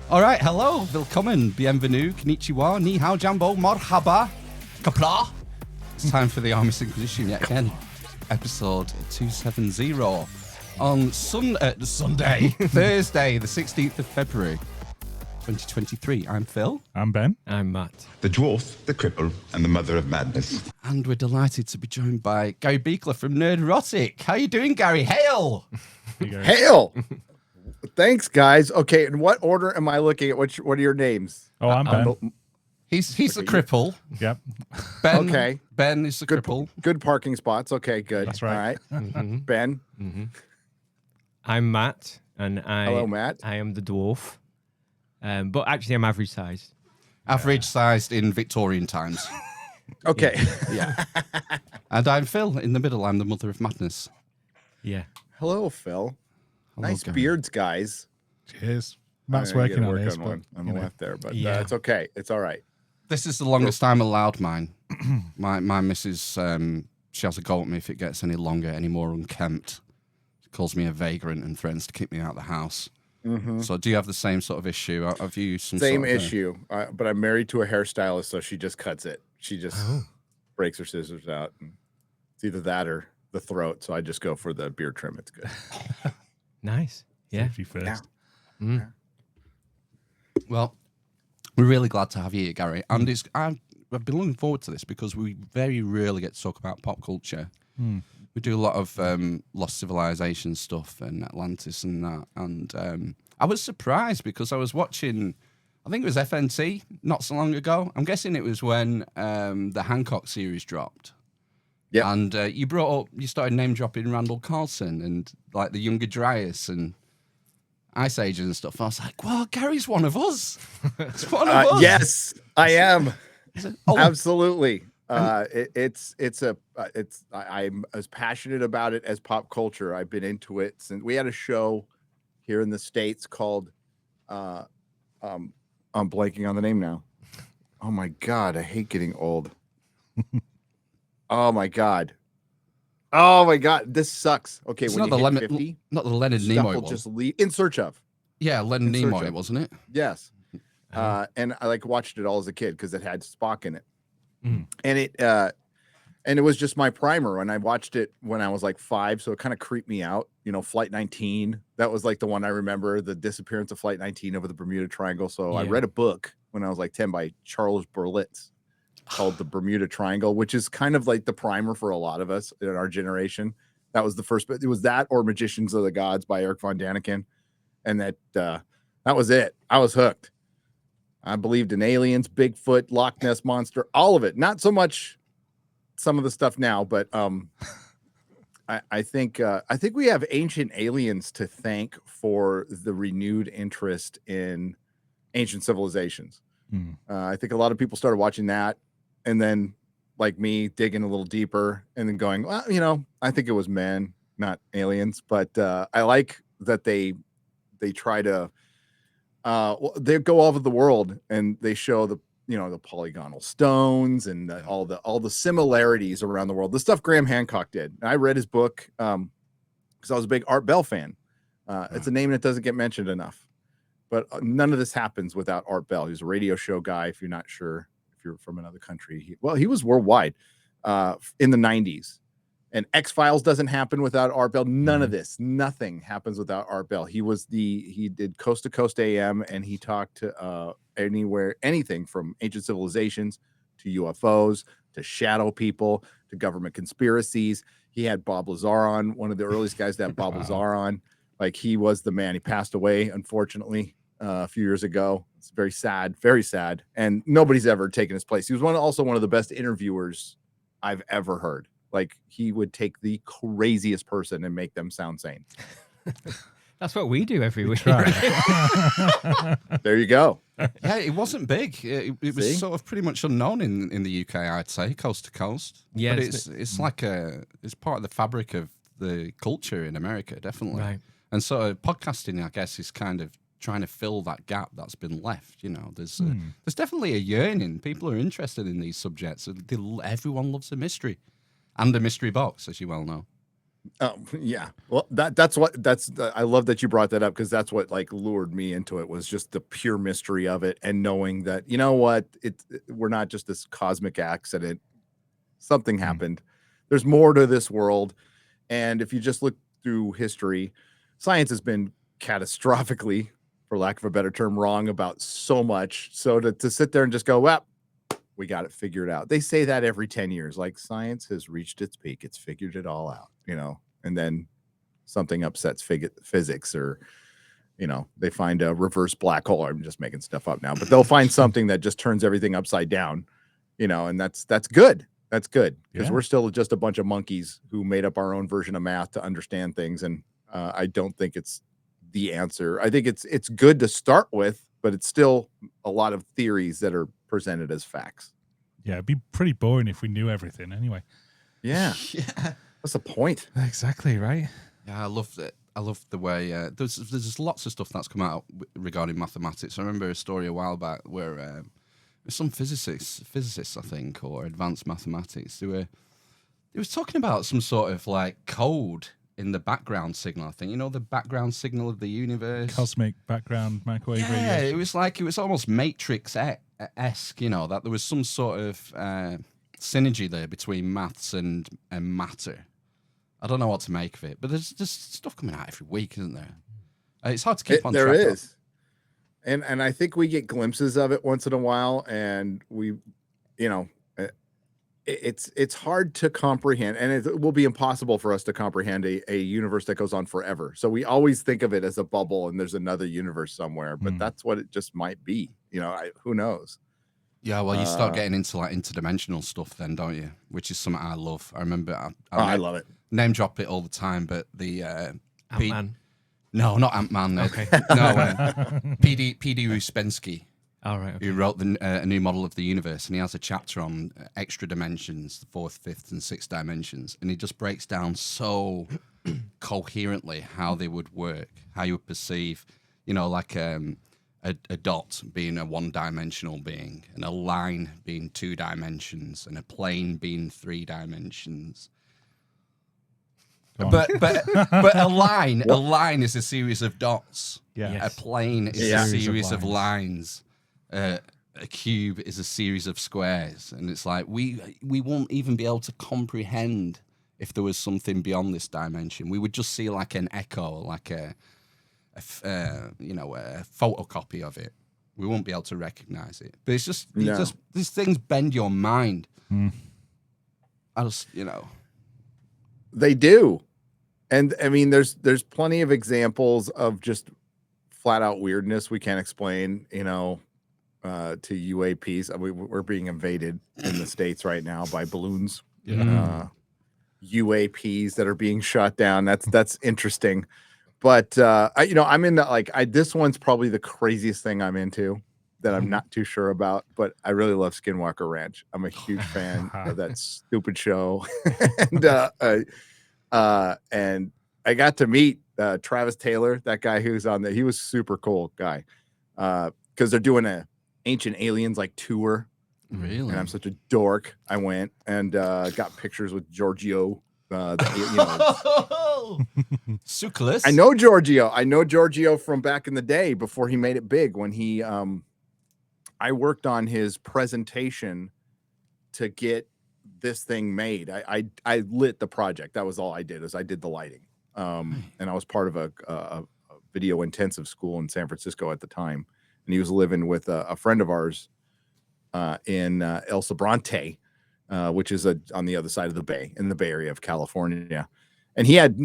All right, hello, willkommen, bienvenue, konnichiwa, ni hao, jambo, marhaba, kapla. It's time for the Armist Inquisition yet again. Episode 270 on Sunday, Thursday, the 16th of February, 2023. I'm Phil. I'm Ben. I'm Matt. The dwarf, the cripple, and the mother of madness. And we're delighted to be joined by Gary Buechler from Nerdrotic. How you doing, Gary? Hail! Hail! Thanks, guys. Okay, in what order am I looking at? What are your names? Oh, I'm Ben. He's the cripple. Yep. Ben, Okay. Ben is the cripple. Good parking spots. Okay, good. That's right. All right. Ben. I'm Matt, and Hello, Matt. I am the dwarf. But actually, I'm average sized. Average sized in Victorian times. Okay. Yeah. And I'm Phil. In the middle, I'm the mother of madness. Yeah. Hello, Phil. Hello, Nice Gary. beards, guys. Cheers. Matt's I gotta working on work his, on but one on the left there, but Yeah. it's okay. It's all right. This is the longest I'm allowed mine. My missus, she has a go at me if it gets any longer, any more unkempt. She calls me a vagrant and threatens to kick me out of the house. So do you have the same sort of issue? Have you some Same sort of issue, but I'm married to a hairstylist, so she just cuts it. She just breaks her scissors out. And it's either that or the throat, so I just go for the beard trim. It's good. Nice. Yeah. safety first. Well, we're really glad to have you here, Gary. And I've been looking forward to this because we very rarely get to talk about pop culture. We do a lot of Lost Civilization stuff and Atlantis and that. And I was surprised because I was watching, I think it was FNT not so long ago. I'm guessing it was when the Hancock series dropped. Yeah. And you started name dropping Randall Carlson and like the Younger Dryas and Ice Age and stuff. I was like, well, Gary's one of us. It's one of us. Yes, I am. Oh, Absolutely. I'm as passionate about it as pop culture. I've been into it since we had a show here in the States called I'm blanking on the name now. Oh my God, I hate getting old. Oh my God, this sucks. Okay, it's when not you the hit 50, not the Leonard stuff Nimoy will one. just leave. In Search of. Yeah, Leonard In Search Nimoy, of. wasn't it? Yes. And I watched it all as a kid because it had Spock in it. Mm. And it was just my primer. And I watched it when I was like 5, so it kind of creeped me out. You know, Flight 19. That was like the one I remember, the disappearance of Flight 19 over the Bermuda Triangle. So I Yeah. read a book when I was like 10 by Charles Berlitz called The Bermuda Triangle, which is kind of like the primer for a lot of us in our generation. That was the first, but it was that or Magicians of the Gods by Eric von Daniken. And that was it. I was hooked. I believed in aliens, Bigfoot, Loch Ness Monster, all of it. Not so much some of the stuff now, but I think we have ancient aliens to thank for the renewed interest in ancient civilizations. I think a lot of people started watching that, and then like me digging a little deeper and then going, well, you know, I think it was men, not aliens. But I like that they try to they go all over the world and they show the polygonal stones and all the similarities around the world. The stuff Graham Hancock did. And I read his book because I was a big Art Bell fan. It's a name that doesn't get mentioned enough, but none of this happens without Art Bell. He's a radio show guy. If you're not sure, if you're from another country, he was worldwide in the 90s. And X-Files doesn't happen without Art Bell. None of this, nothing happens without Art Bell. He did Coast to Coast AM, and he talked to anything from ancient civilizations to UFOs to shadow people to government conspiracies. He had Bob Lazar on, one of the earliest guys to have Bob Lazar on. Like, he was the man. He passed away, unfortunately, a few years ago. It's very sad, and nobody's ever taken his place. He was also one of the best interviewers I've ever heard. Like, he would take the craziest person and make them sound sane. That's what we do every week. There you go. Yeah, it wasn't big. It was sort of pretty much unknown in the UK, I'd say, coast to coast. Yeah, but it's like it's part of the fabric of the culture in America, definitely. Right. And so podcasting, I guess, is kind of trying to fill that gap that's been left. You know, there's definitely a yearning. People are interested in these subjects. Everyone loves a mystery. And a mystery box, as you well know. Yeah. Well, I love that you brought that up because that's what like lured me into it was just the pure mystery of it and knowing that, you know what, we're not just this cosmic accident. Something happened. There's more to this world. And if you just look through history, science has been catastrophically, for lack of a better term, wrong about so much. So to sit there and just go, well, we got it figured out. They say that every 10 years, like science has reached its peak. It's figured it all out, and then something upsets physics or, they find a reverse black hole. I'm just making stuff up now, but they'll find something that just turns everything upside down, and that's good. That's good because we're still just a bunch of monkeys who made up our own version of math to understand things. And I don't think it's the answer. I think it's good to start with, but it's still a lot of theories that are presented as facts. Yeah, it'd be pretty boring if we knew everything anyway. Yeah. What's the point? Exactly, right? Yeah, I loved it. I love the way there's lots of stuff that's come out regarding mathematics. I remember a story a while back where some physicists, I think, or advanced mathematics, they was talking about some sort of like code in the background signal. I think the background signal of the universe, cosmic background microwave yeah, radiation. it was almost Matrix-esque. That there was some sort of synergy there between maths and matter. I don't know what to make of it, but there's just stuff coming out every week, isn't there? It's hard to keep on track. There is. And I think we get glimpses of it once in a while, and we, it's hard to comprehend, and it will be impossible for us to comprehend a universe that goes on forever. So we always think of it as a bubble, and there's another universe somewhere, but that's what it just might be. Who knows? Yeah, well, you start getting into like interdimensional stuff then, don't you? Which is something I love. I remember I love it. Name drop it all the time, but the Ant-Man. No, not Ant-Man. Okay. No, P.D. Uspensky, All right. Okay. who wrote a new model of the universe, and he has a chapter on extra dimensions, the fourth, fifth, and sixth dimensions, and he just breaks down so coherently how they would work, how you would perceive, like a dot being a one-dimensional being, and a line being 2 dimensions, and a plane being 3 dimensions. But a line is a series of dots. Yeah. Yes. A plane is a series of lines. A cube is a series of squares, and it's like we won't even be able to comprehend if there was something beyond this dimension. We would just see like an echo, like a photocopy of it. We won't be able to recognize it. But it's just these things bend your mind. I just They do. And I mean, there's plenty of examples of just flat out weirdness we can't explain, to UAPs. I mean, we're being invaded in the States right now by balloons. UAPs that are being shot down. That's interesting. But I'm into this one's probably the craziest thing I'm into that I'm not too sure about, but I really love Skinwalker Ranch. I'm a huge fan of that stupid show. And I got to meet Travis Taylor, that guy who's on there. He was super cool guy. Because they're doing a Ancient Aliens tour. Really? And I'm such a dork. I went and got pictures with Giorgio. Succulus. I know Giorgio. I know Giorgio from back in the day before he made it big. When he, I worked on his presentation to get this thing made. I lit the project. That was all I did. I did the lighting. And I was part of a video intensive school in San Francisco at the time. And he was living with a friend of ours in El Sobrante, which is on the other side of the bay, in the Bay Area of California. And he had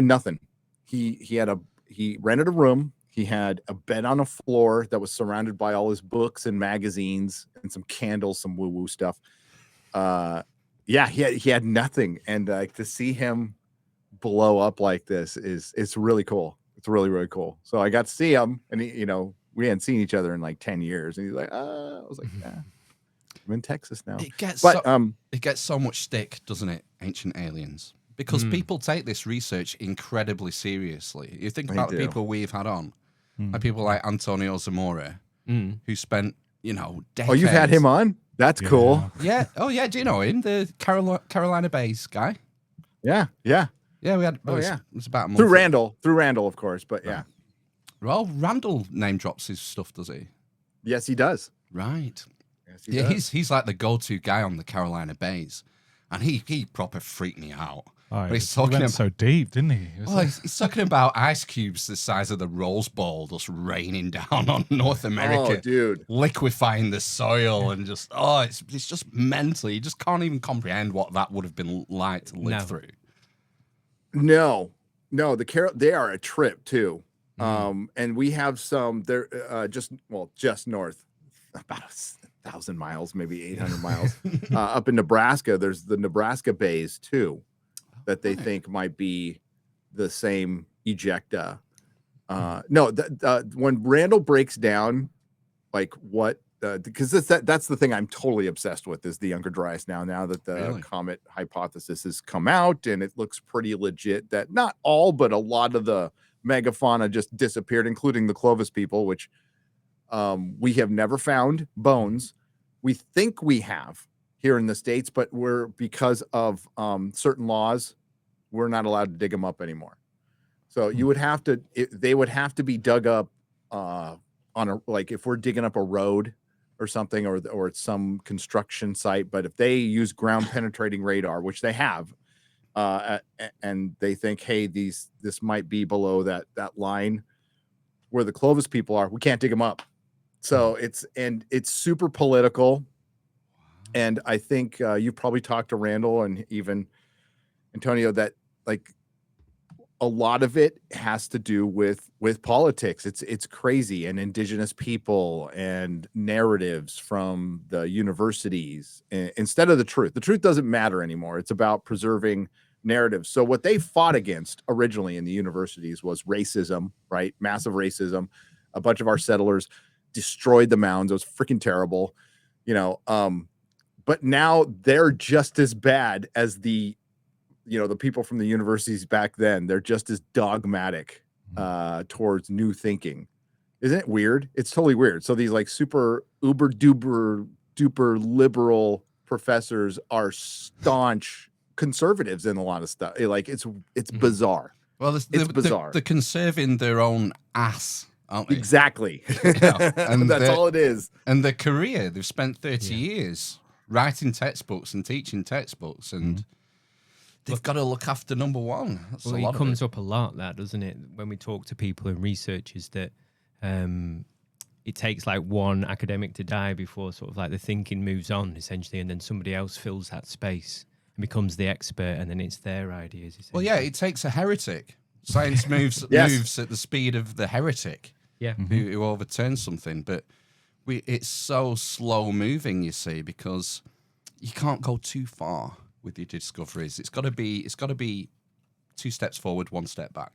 nothing. He rented a room. He had a bed on a floor that was surrounded by all his books and magazines and some candles, some woo-woo stuff. He had nothing. And to see him blow up like this it's really cool. It's really, really cool. So I got to see him, and we hadn't seen each other in 10 years. And he's like, I was like, yeah, I'm in Texas now. It gets so much stick, doesn't it? Ancient Aliens. Because people take this research incredibly seriously. You think about the people we've had on, like people like Antonio Zamora, who spent, decades. Oh, you've had him on? That's cool. Yeah. Oh, yeah. Do you know him? The Carolina Bays guy? Yeah. Yeah, we had. Oh, it yeah. was about a month Through Randall, of course, but yeah. Right. Randall name drops his stuff, does he? Yes, he does. Right. Yes, he does. He's like the go-to guy on the Carolina Bays, and he proper freaked me out. Oh, But he's he talking went about, so deep, didn't he? he's talking about ice cubes the size of the Rose Bowl just raining down on North America, Oh, dude. liquefying the soil, and just it's just mentally, you just can't even comprehend what that would have been like to live through. No, they are a trip too. And we have some. They're just north, about 1,000 miles, maybe 800 miles, up in Nebraska. There's the Nebraska Bays too, that they think might be the same ejecta. When Randall breaks down, like what, because that's the thing I'm totally obsessed with is the Younger Dryas now that the comet hypothesis has come out and it looks pretty legit that not all, but a lot of the megafauna just disappeared, including the Clovis people, which we have never found bones. We think we have here in the States, but because of certain laws, we're not allowed to dig them up anymore. So you would have to, they would have to be dug up on if we're digging up a road or something, or it's some construction site. But if they use ground penetrating radar, which they have, and they think, hey, this might be below that line where the Clovis people are, we can't dig them up. So it's super political. And I think you probably talked to Randall and even Antonio that like a lot of it has to do with politics. It's crazy, and indigenous people and narratives from the universities instead of the truth. The truth doesn't matter anymore. It's about preserving narratives. So what they fought against originally in the universities was racism, right? Massive racism. A bunch of our settlers destroyed the mounds. It was freaking terrible, but now they're just as bad as the people from the universities back then. They're just as dogmatic towards new thinking. Isn't it weird? It's totally weird. So these like super uber duper liberal professors are staunch conservatives in a lot of stuff. Like it's bizarre. Well, it's bizarre. They're conserving their own ass, aren't they? Exactly. And that's all it is. And their career, they've spent 30 years writing textbooks and teaching textbooks, and they've got to look after number one. That's well, it comes up a lot, that, doesn't it? When we talk to people and researchers, that it takes like one academic to die before sort of like the thinking moves on, essentially, and then somebody else fills that space and becomes the expert, and then it's their ideas. Well, yeah, it takes a heretic. Science moves at the speed of the heretic, who overturns something. But it's so slow moving, you see, because you can't go too far with your discoveries. It's got to be 2 steps forward, 1 step back.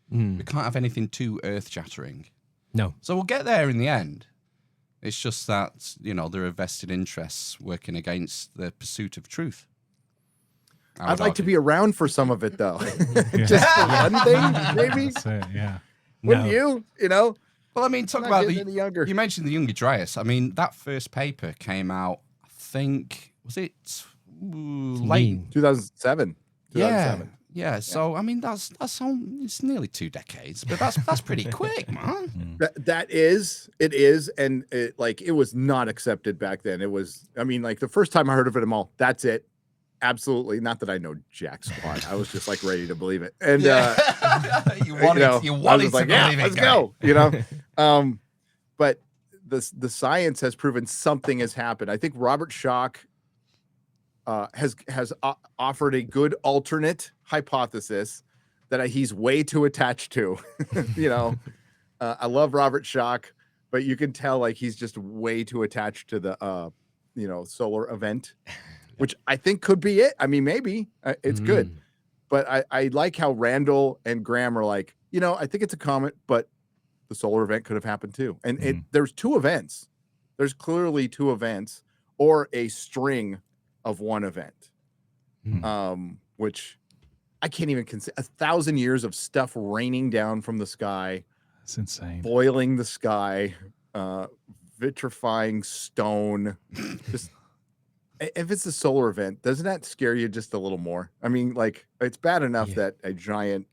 We can't have anything too earth-shattering. No. So we'll get there in the end. It's just that, there are vested interests working against the pursuit of truth. I'd like to be around for some of it, though. Just for one thing, maybe. That's it, yeah. Wouldn't you? Well, I mean, talk about younger. You mentioned the Younger Dryas. I mean, that first paper came out, I think, was it late 2007? Yeah. So I mean, it's nearly 2 decades, but that's pretty quick, man. It is, and it was not accepted back then. It was, I mean, like the first time I heard of it, that's it. Absolutely, not that I know jack squat. I was just like ready to believe it, and you wanted to believe it. Let's go. But the science has proven something has happened. I think Robert Schoch has offered a good alternate hypothesis that he's way too attached to. I love Robert Schoch, but you can tell like he's just way too attached to the solar event, which I think could be it. I mean, maybe it's good, but I like how Randall and Graham are like, I think it's a comet, but the solar event could have happened too. And there's 2 events. There's clearly 2 events or a string of one event, which I can't even consider. 1,000 years of stuff raining down from the sky. It's insane. Boiling the sky, vitrifying stone. Just If it's a solar event, doesn't that scare you just a little more? I mean, like, it's bad enough that a giant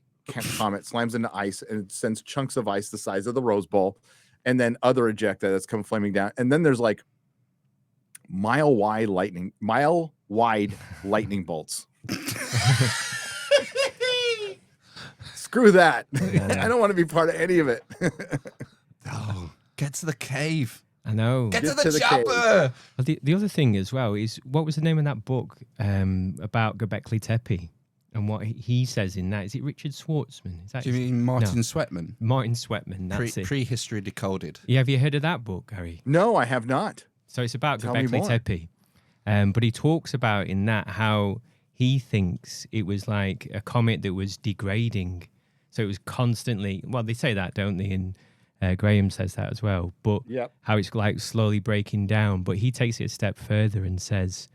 comet slams into ice and it sends chunks of ice the size of the Rose Bowl, and then other ejecta that's come flaming down, and then there's like mile wide lightning bolts. Screw that. I don't want to be part of any of it. Oh, get to the cave. I know. Get Get to to the the cave. chopper. The other thing as well is, what was the name of that book about Göbekli Tepe? And what he says in that, is it Richard Schwartzman? Is that Do you mean Martin Sweatman? Martin Sweatman, that's it. Prehistory Decoded. Yeah, have you heard of that book, Gary? No, I have not. So it's about Tell me Göbekli more. Tepe. But he talks about in that how he thinks it was like a comet that was degrading. So it was constantly, well, they say that, don't they? And Graham says that as well. But Yep. how it's like slowly breaking down. But he takes it a step further and says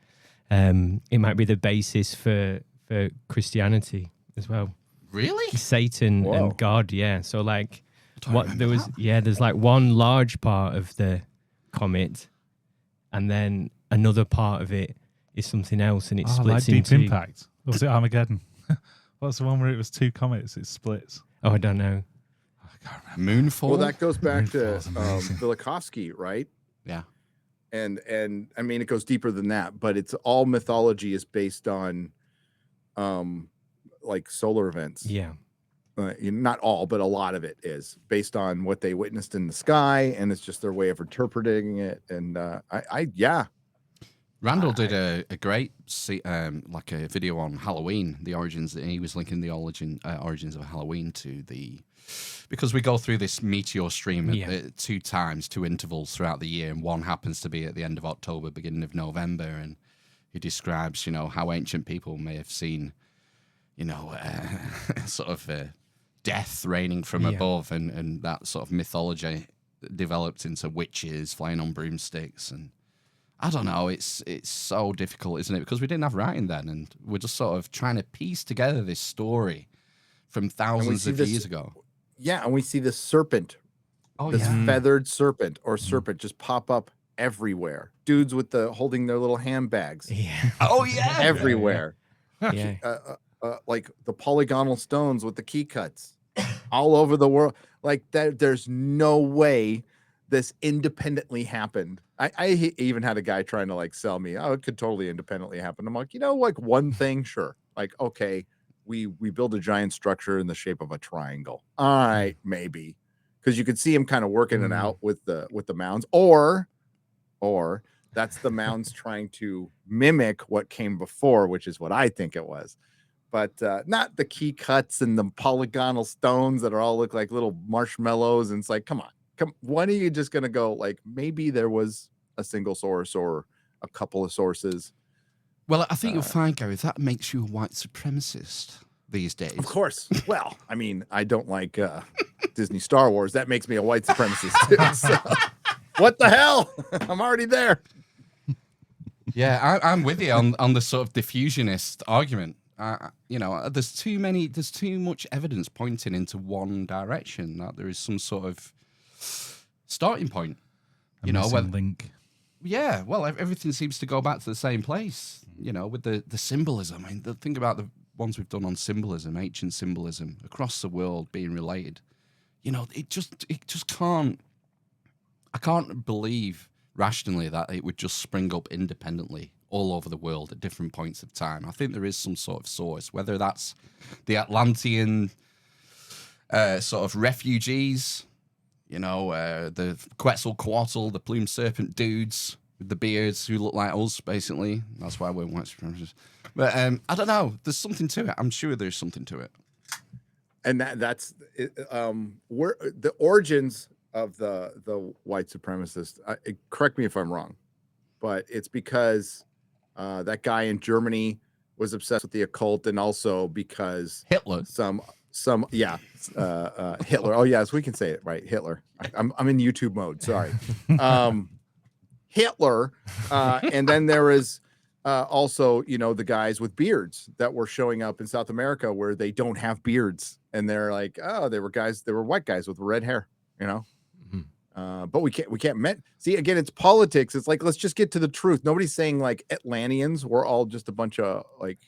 it might be the basis for Christianity as well. Really? Satan Whoa. and God, yeah. So like don't what there was, there's like one large part of the comet, and then another part of it is something else, and it Like splits Deep into. Impact. Or was it Armageddon? What's the one where it was two comets? It splits. Oh, I don't know. I can't remember. Moonfall. Well, that goes back to Moonfall's amazing. Velikovsky, right? Yeah. And I mean, it goes deeper than that, but it's all mythology is based on like solar events. Yeah, Not all, but a lot of it is based on what they witnessed in the sky, and it's just their way of interpreting it. And Randall did a great like a video on Halloween, the origins. He was linking the origins of Halloween to because we go through this meteor stream at 2 times, 2 intervals throughout the year, and one happens to be at the end of October, beginning of November, and he describes, how ancient people may have seen, sort of death raining from above, and that sort of mythology developed into witches flying on broomsticks, and I don't know. It's so difficult, isn't it? Because we didn't have writing then, and we're just sort of trying to piece together this story from thousands of years ago. Yeah, and we see this serpent, this feathered serpent or serpent just pop up everywhere. Dudes with holding their little handbags yeah, Oh yeah, everywhere. yeah. Like the polygonal stones with the key cuts all over the world. Like that, there's no way this independently happened. I even had a guy trying to like sell me, oh, it could totally independently happen. I'm like, like one thing, sure. Like, okay, we build a giant structure in the shape of a triangle. All right, maybe. Because you could see him kind of working it out with the mounds, or that's the mounds trying to mimic what came before, which is what I think it was. But not the key cuts and the polygonal stones that all look like little marshmallows. And it's like, come on. When are you just going to go like, maybe there was a single source or a couple of sources? Well, I think you'll find, Gary, that makes you a white supremacist these days. Of course. Well, I mean, I don't like Disney Star Wars. That makes me a white supremacist too. So, what the hell? I'm already there. Yeah, I'm with you on the sort of diffusionist argument. There's too much evidence pointing into one direction, that there is some sort of starting point. Link. Yeah, well, everything seems to go back to the same place. With the symbolism. I mean, think about the ones we've done on symbolism, ancient symbolism across the world being related. It just can't. I can't believe rationally that it would just spring up independently all over the world at different points of time. I think there is some sort of source, whether that's the Atlantean sort of refugees, the Quetzalcoatl, the plumed serpent dudes with the beards who look like us, basically. That's why we're white supremacists. But I don't know. There's something to it. I'm sure there's something to it. And that's where the origins of the white supremacist. Correct me if I'm wrong, but it's because that guy in Germany was obsessed with the occult, and also because Hitler. Hitler. Oh yes, we can say it right. Hitler. I'm in YouTube mode. Sorry. Hitler. And then there is also, the guys with beards that were showing up in South America where they don't have beards, and they're like, oh, they were white guys with red hair. But we can't see again. It's politics. It's like let's just get to the truth. Nobody's saying like Atlanteans. We're all just a bunch of like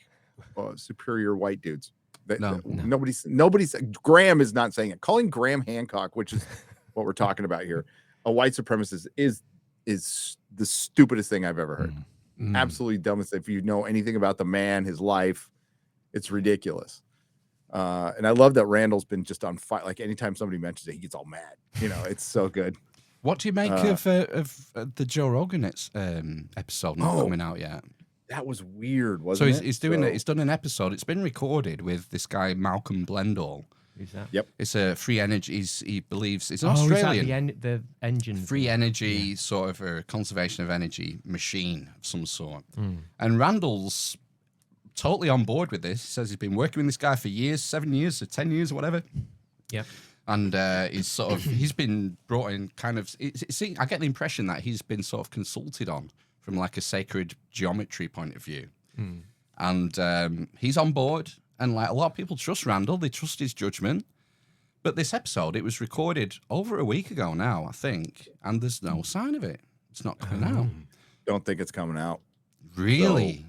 superior white dudes. Nobody's Graham is not saying it. Calling Graham Hancock, which is what we're talking about here, a white supremacist is the stupidest thing I've ever heard. Absolutely dumbest. If you know anything about the man, his life, it's ridiculous. And I love that Randall's been just on fire. Like anytime somebody mentions it, he gets all mad. You know, it's so good. What do you make of the Joe Rogan episode not coming out yet? That was weird, wasn't it? He's doing it. He's done an episode. It's been recorded with this guy Malcolm Blendall. Who's that? Yep. It's a free energy. He believes it's an Australian. The engine. Free energy, sort of a conservation of energy machine of some sort. And Randall's totally on board with this. He says he's been working with this guy for years, 7 years or 10 years or whatever. Yep. And he's been brought in kind of, I get the impression that he's been sort of consulted on from like a sacred geometry point of view. And he's on board. And like a lot of people trust Randall, they trust his judgment. But this episode, it was recorded over a week ago now, I think. And there's no sign of it. It's not coming out. Don't think it's coming out. Really? So,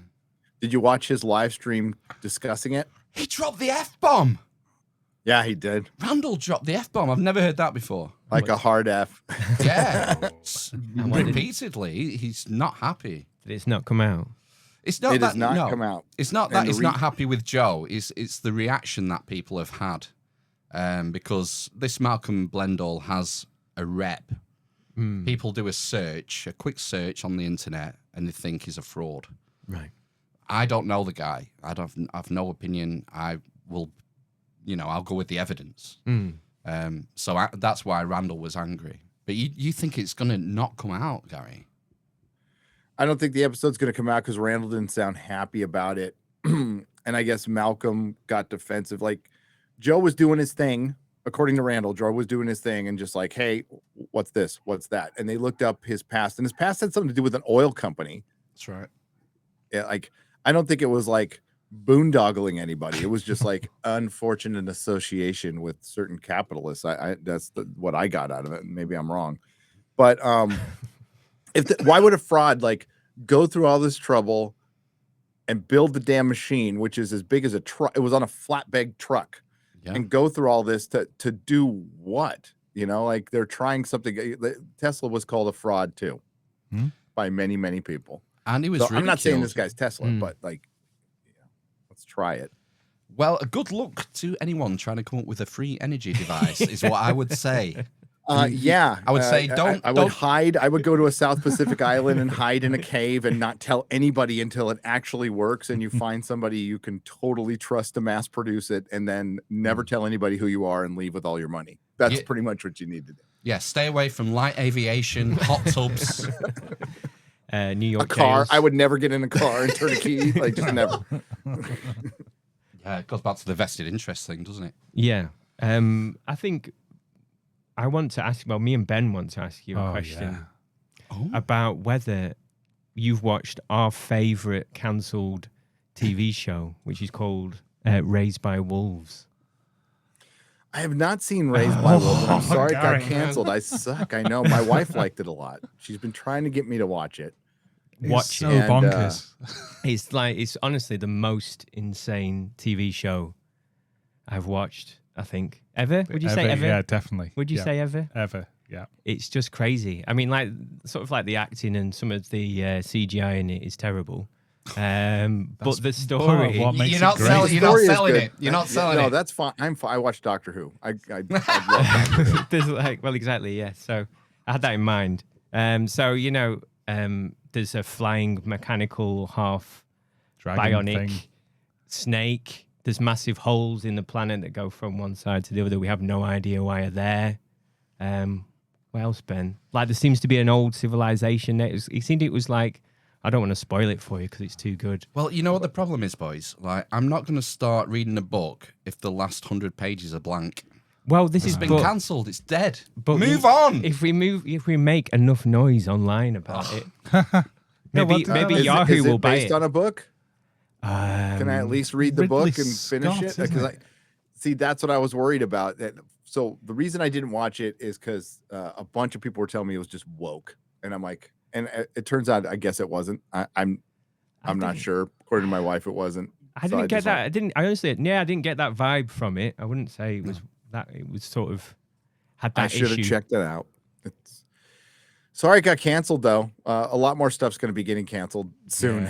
did you watch his live stream discussing it? He dropped the F-bomb. Yeah, he did. Randall dropped the F-bomb. I've never heard that before. Like a hard F. Yeah. Repeatedly, he's not happy. Did it's not come out? It's not it that, has not no, come out. It's not that he's not happy with Joe. It's the reaction that people have had. Because this Malcolm Blendall has a rep. People do a quick search on the internet, and they think he's a fraud. Right. I don't know the guy. I've no opinion. I will, I'll go with the evidence. So that's why Randall was angry. But you think it's going to not come out, Gary? I don't think the episode's going to come out because Randall didn't sound happy about it. And I guess Malcolm got defensive. Like Joe was doing his thing. According to Randall, Joe was doing his thing and just like, hey, what's this? What's that? And they looked up his past. And his past had something to do with an oil company. That's right. Yeah, like I don't think it was like boondoggling anybody. It was just like unfortunate association with certain capitalists. That's what I got out of it. Maybe I'm wrong. But why would a fraud like go through all this trouble and build the damn machine, which is as big as a truck? It was on a flatbed truck, and go through all this to do what? Like they're trying something. Tesla was called a fraud too, by many, many people. And he was. So I'm not saying this guy's Tesla, but like, let's try it. Well, good luck to anyone trying to come up with a free energy device is what I would say. Yeah, I would say don't. I would hide. I would go to a South Pacific island and hide in a cave and not tell anybody until it actually works. And you find somebody you can totally trust to mass produce it, and then never tell anybody who you are and leave with all your money. That's pretty much what you need to do. Yeah, stay away from light aviation, hot tubs. New York. A car. jails. I would never get in a car and turn a key. Like just never. Yeah, it goes back to the vested interest thing, doesn't it? Yeah. I think I want to ask. Well, me and Ben want to ask you a question about whether you've watched our favorite cancelled TV show, which is called Raised by Wolves. I have not seen Raised by Wolves. And I'm sorry it Gary, got canceled. I suck. I know. My wife liked it a lot. She's been trying to get me to watch it. Watch so it. bonkers. It's honestly the most insane TV show I've watched, I think. Ever? Would you say ever? Yeah, definitely. Would you say ever? Ever, yeah. It's just crazy. I mean, like, sort of like the acting and some of the CGI in it is terrible. But the story... what makes You're it not great. selling, you're not Story is selling good. it. You're not selling No, it. that's fine. I'm fine. I watch Doctor Who. I love Doctor Who. There's like, well, exactly, yeah. So I had that in mind. So, there's a flying mechanical half Dragon bionic thing. snake. There's massive holes in the planet that go from one side to the other. We have no idea why are there. What else, Ben? Like, there seems to be an old civilization. It seemed it was like, I don't want to spoil it for you because it's too good. Well, you know what the problem is, boys? Like, I'm not going to start reading a book if the last 100 pages are blank. Well, this has It's been cancelled. It's dead. But move on. If we make enough noise online about it, maybe Yahoo will buy based it. on a book? Can I at least read the Ridley book and finish Scott, it? isn't Because it? see, that's what I was worried about. That So the reason I didn't watch it is because a bunch of people were telling me it was just woke, and I'm like, and it turns out I guess it wasn't. I'm not sure. According to my wife, it wasn't. I didn't get that. I honestly, I didn't get that vibe from it. I wouldn't say it was that. It was sort of had that issue. I should have checked it out. Sorry, it got canceled though. A lot more stuff's going to be getting canceled soon,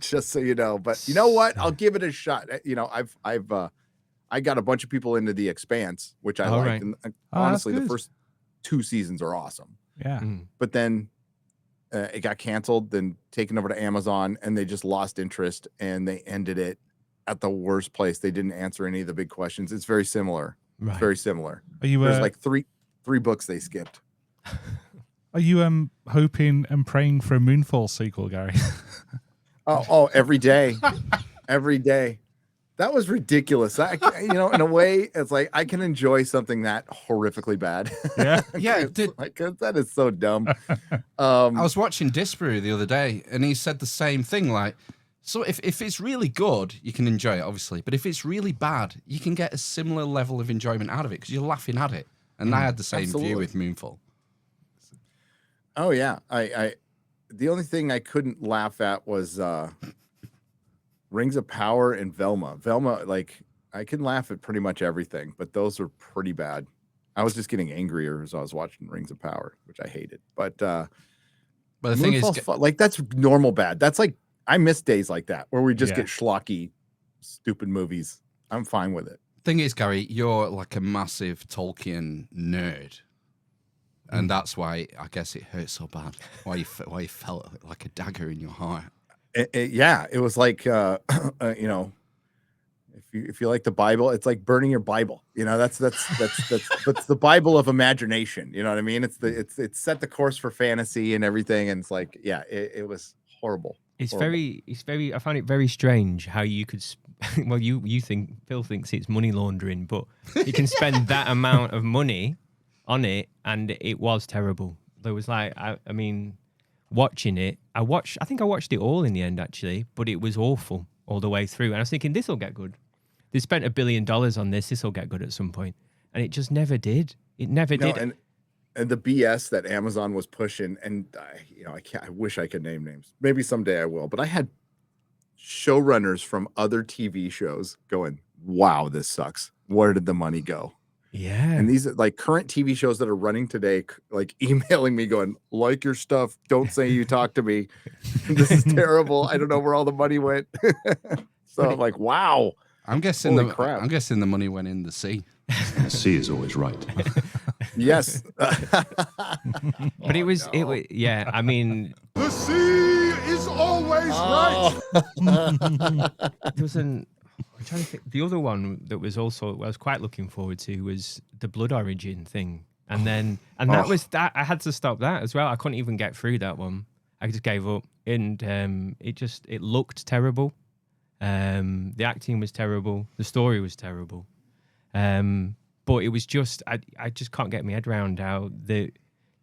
just so you know. But you know what? I'll give it a shot. You know, I got a bunch of people into The Expanse, which I liked. Right. And honestly, the first 2 seasons are awesome. Yeah. But then it got canceled, then taken over to Amazon, and they just lost interest and they ended it at the worst place. They didn't answer any of the big questions. It's very similar. Right. It's very similar. Are you? There's like three books they skipped. Are you hoping and praying for a Moonfall sequel, Gary? oh, every day, every day. That was ridiculous. You know, in a way, it's like I can enjoy something that horrifically bad. Yeah, yeah. Like, that is so dumb. I was watching Disbury the other day, and he said the same thing. Like, so if it's really good, you can enjoy it, obviously. But if it's really bad, you can get a similar level of enjoyment out of it because you're laughing at it. And I had the same view with Moonfall. Oh yeah, I the only thing I couldn't laugh at was Rings of Power and Velma. Velma, like, I can laugh at pretty much everything, but those are pretty bad. I was just getting angrier as I was watching Rings of Power, which I hated. But the thing is, like, that's normal bad. That's like, I miss days like that where we just get schlocky, stupid movies. I'm fine with it. Thing is, Gary, you're like a massive Tolkien nerd. And that's why I guess it hurt so bad. Why you felt like a dagger in your heart. It was like you know, if you like the Bible, it's like burning your Bible. You know, that's the Bible of imagination. You know what I mean? It's set the course for fantasy and everything, and it's like, yeah, it was horrible. It's very. I found it very strange how you could. Well, you think Phil thinks it's money laundering, but you can spend that amount of money on it, and it was terrible. There was like, I mean, watching it, I think I watched it all in the end actually, but it was awful all the way through. And I was thinking, this will get good. They spent $1 billion on this. This will get good at some point, and it just never did. It never did. And the BS that Amazon was pushing, and I wish I could name names. Maybe someday I will. But I had showrunners from other TV shows going, "Wow, this sucks. Where did the money go?" Yeah. And these are like current TV shows that are running today, like emailing me going, "Like your stuff. Don't say you talked to me. This is terrible. I don't know where all the money went." So I'm like, wow. I'm guessing the money went in the sea. The sea is always right. Yes. But it was, yeah, I mean, the sea is always right. There was I'm trying to think. The other one that was also I was quite looking forward to was the Blood Origin thing, and that was that. I had to stop that as well. I couldn't even get through that one. I just gave up, and it looked terrible. The acting was terrible. The story was terrible. But it was just I just can't get my head around how they